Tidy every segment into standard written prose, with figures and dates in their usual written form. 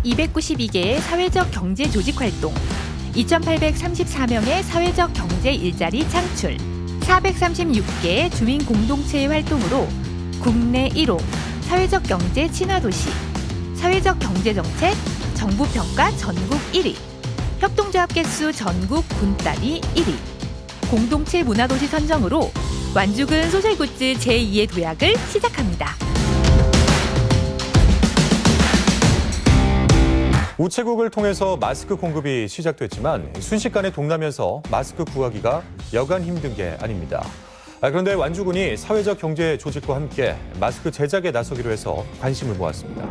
292개의 사회적 경제 조직 활동, 2,834명의 사회적 경제 일자리 창출, 436개의 주민 공동체의 활동으로 국내 1호 사회적 경제 친화도시, 사회적 경제 정책 정부 평가 전국 1위, 협동조합 개수 전국 군단위 1위, 공동체 문화도시 선정으로 완주군 소셜굿즈 제2의 도약을 시작합니다. 우체국을 통해서 마스크 공급이 시작됐지만 순식간에 동남에서 마스크 구하기가 여간 힘든 게 아닙니다. 그런데 완주군이 사회적 경제 조직과 함께 마스크 제작에 나서기로 해서 관심을 모았습니다.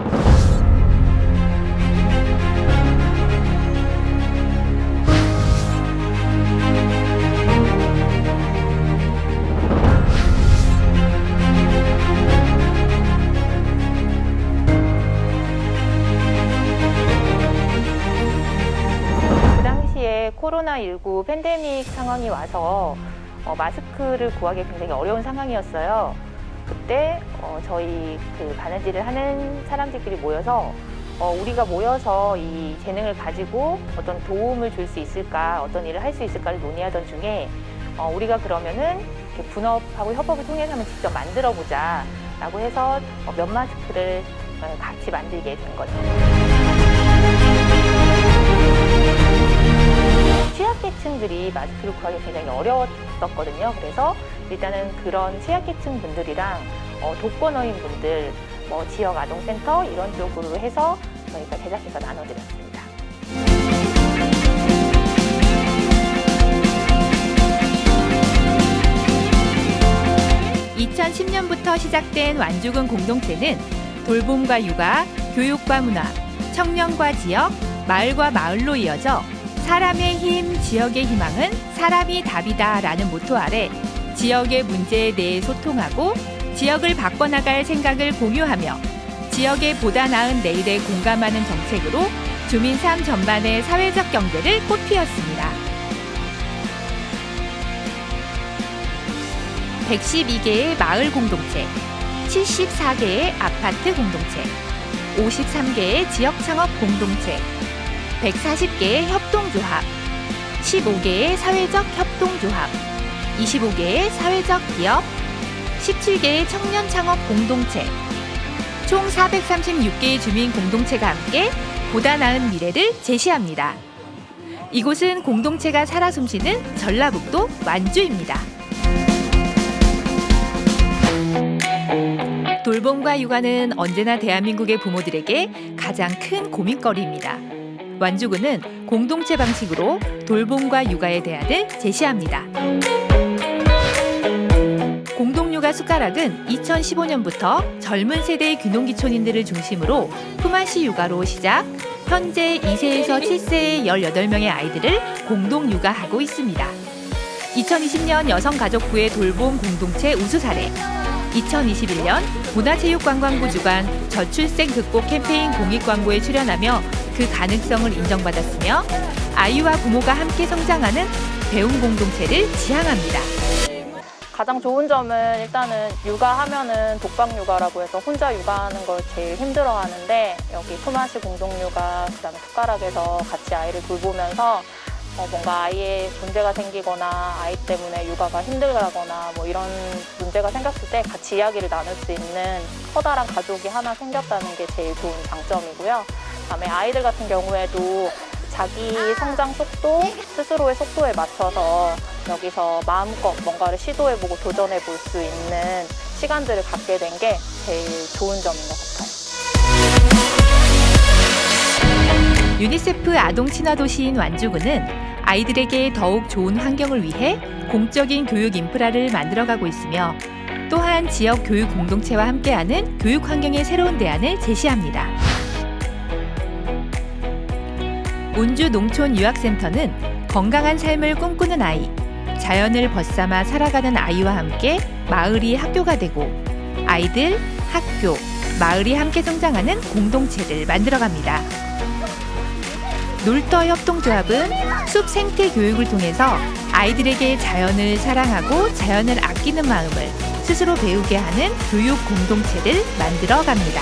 코로나19 팬데믹 상황이 와서 마스크를 구하기 굉장히 어려운 상황이었어요. 그때 저희 바느질을 하는 사람들끼리 모여서 우리가 모여서 이 재능을 가지고 어떤 도움을 줄 수 있을까, 어떤 일을 할 수 있을까를 논의하던 중에 우리가 그러면은 이렇게 분업하고 협업을 통해서 한번 직접 만들어보자 라고 해서 면 마스크를 같이 만들게 된 거죠. 취약계층들이 마스크를 구하기 굉장히 어려웠었거든요. 그래서 일단은 그런 취약계층 분들이랑 독거노인 분들, 지역 아동센터 이런 쪽으로 해서 저희가 제작해서 나눠드렸습니다. 2010년부터 시작된 완주군 공동체는 돌봄과 육아, 교육과 문화, 청년과 지역, 마을과 마을로 이어져 사람의 힘, 지역의 희망은 사람이 답이다 라는 모토 아래 지역의 문제에 대해 소통하고 지역을 바꿔나갈 생각을 공유하며 지역의 보다 나은 내일에 공감하는 정책으로 주민 삶 전반의 사회적 경제를 꽃피웠습니다. 112개의 마을 공동체, 74개의 아파트 공동체, 53개의 지역 창업 공동체, 140개의 협동조합, 15개의 사회적 협동조합, 25개의 사회적 기업, 17개의 청년 창업 공동체, 총 436개의 주민 공동체가 함께 보다 나은 미래를 제시합니다. 이곳은 공동체가 살아 숨쉬는 전라북도 완주입니다. 돌봄과 육아는 언제나 대한민국의 부모들에게 가장 큰 고민거리입니다. 완주군은 공동체 방식으로 돌봄과 육아의 대안을 제시합니다. 공동육아 숟가락은 2015년부터 젊은 세대의 귀농귀촌인들을 중심으로 품앗이 육아로 시작, 현재 2세에서 7세의 18명의 아이들을 공동육아하고 있습니다. 2020년 여성가족부의 돌봄 공동체 우수 사례, 2021년 문화체육관광부 주관 저출생 극복 캠페인 공익광고에 출연하며 그 가능성을 인정받았으며 아이와 부모가 함께 성장하는 배움 공동체를 지향합니다. 가장 좋은 점은 일단은 육아하면은 독박 육아라고 해서 혼자 육아하는 걸 제일 힘들어하는데 여기 품앗이 공동육아, 그다음에 숟가락에서 같이 아이를 돌보면서 뭔가 아이의 문제가 생기거나 아이 때문에 육아가 힘들다거나 이런 문제가 생겼을 때 같이 이야기를 나눌 수 있는 커다란 가족이 하나 생겼다는 게 제일 좋은 장점이고요. 그다음에 아이들 같은 경우에도 자기 성장 속도, 스스로의 속도에 맞춰서 여기서 마음껏 뭔가를 시도해보고 도전해볼 수 있는 시간들을 갖게 된 게 제일 좋은 점인 것 같아요. 유니세프 아동 친화 도시인 완주군은 아이들에게 더욱 좋은 환경을 위해 공적인 교육 인프라를 만들어가고 있으며 또한 지역 교육 공동체와 함께하는 교육 환경의 새로운 대안을 제시합니다. 운주 농촌 유학센터는 건강한 삶을 꿈꾸는 아이, 자연을 벗삼아 살아가는 아이와 함께 마을이 학교가 되고 아이들, 학교, 마을이 함께 성장하는 공동체를 만들어갑니다. 놀더 협동조합은 숲 생태 교육을 통해서 아이들에게 자연을 사랑하고 자연을 아끼는 마음을 스스로 배우게 하는 교육 공동체를 만들어갑니다.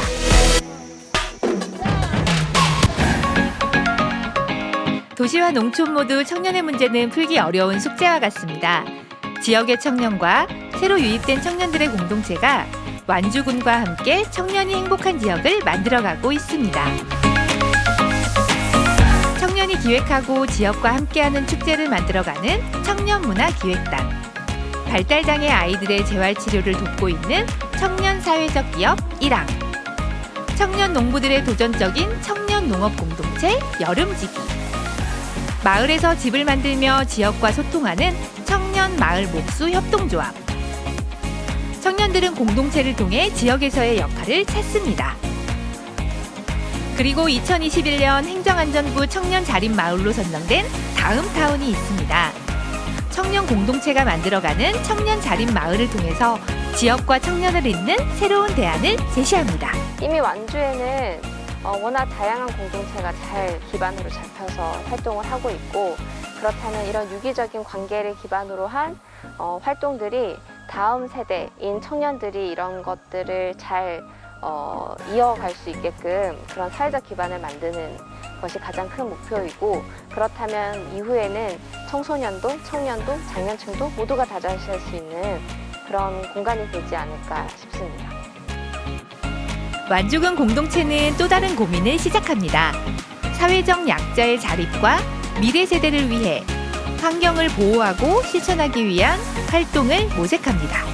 도시와 농촌 모두 청년의 문제는 풀기 어려운 숙제와 같습니다. 지역의 청년과 새로 유입된 청년들의 공동체가 완주군과 함께 청년이 행복한 지역을 만들어가고 있습니다. 청년이 기획하고 지역과 함께하는 축제를 만들어가는 청년문화기획단. 발달장애 아이들의 재활치료를 돕고 있는 청년사회적 기업 1항. 청년 농부들의 도전적인 청년 농업 공동체 여름지기. 마을에서 집을 만들며 지역과 소통하는 청년 마을 목수 협동조합. 청년들은 공동체를 통해 지역에서의 역할을 찾습니다. 그리고 2021년 행정안전부 청년 자립 마을로 선정된 다음타운이 있습니다. 청년 공동체가 만들어가는 청년 자립 마을을 통해서 지역과 청년을 잇는 새로운 대안을 제시합니다. 이미 완주에는 워낙 다양한 공동체가 잘 기반으로 잡혀서 활동을 하고 있고, 그렇다면 이런 유기적인 관계를 기반으로 한 활동들이 다음 세대인 청년들이 이런 것들을 잘 이어갈 수 있게끔 그런 사회적 기반을 만드는 것이 가장 큰 목표이고, 그렇다면 이후에는 청소년도, 청년도, 장년층도 모두가 다자실 수 있는 그런 공간이 되지 않을까 싶습니다. 완주군 공동체는 또 다른 고민을 시작합니다. 사회적 약자의 자립과 미래 세대를 위해 환경을 보호하고 실천하기 위한 활동을 모색합니다.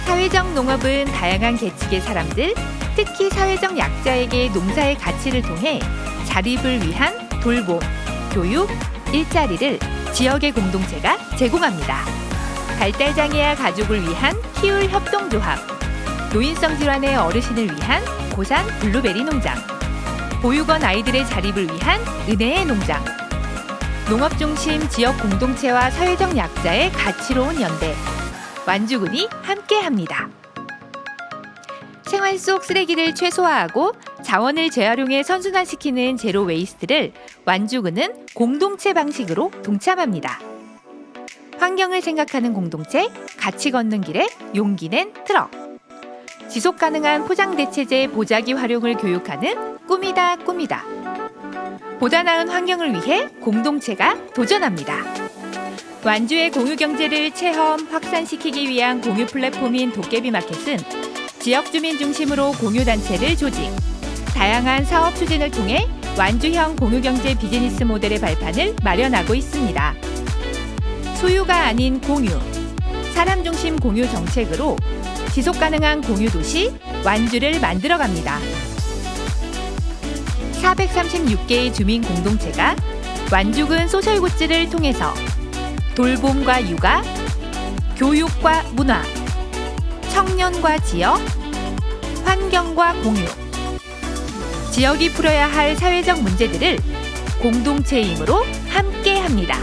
사회적 농업은 다양한 계층의 사람들, 특히 사회적 약자에게 농사의 가치를 통해 자립을 위한 돌봄, 교육, 일자리를 지역의 공동체가 제공합니다. 발달장애아 가족을 위한 키울 협동조합, 노인성 질환의 어르신을 위한 고산 블루베리 농장, 보육원 아이들의 자립을 위한 은혜의 농장, 농업중심 지역 공동체와 사회적 약자의 가치로운 연대, 완주군이 함께합니다. 생활 속 쓰레기를 최소화하고 자원을 재활용해 선순환시키는 제로 웨이스트를 완주군은 공동체 방식으로 동참합니다. 환경을 생각하는 공동체, 같이 걷는 길에 용기 낸 트럭. 지속 가능한 포장 대체재 보자기 활용을 교육하는 꿈이다 꿈이다. 보다 나은 환경을 위해 공동체가 도전합니다. 완주의 공유 경제를 체험, 확산시키기 위한 공유 플랫폼인 도깨비 마켓은 지역 주민 중심으로 공유 단체를 조직, 다양한 사업 추진을 통해 완주형 공유 경제 비즈니스 모델의 발판을 마련하고 있습니다. 소유가 아닌 공유, 사람 중심 공유 정책으로 지속 가능한 공유 도시 완주를 만들어갑니다. 436개의 주민 공동체가 완주군 소셜굿즈를 통해서 돌봄과 육아, 교육과 문화, 청년과 지역, 환경과 공유, 지역이 풀어야 할 사회적 문제들을 공동체의 힘으로 함께합니다.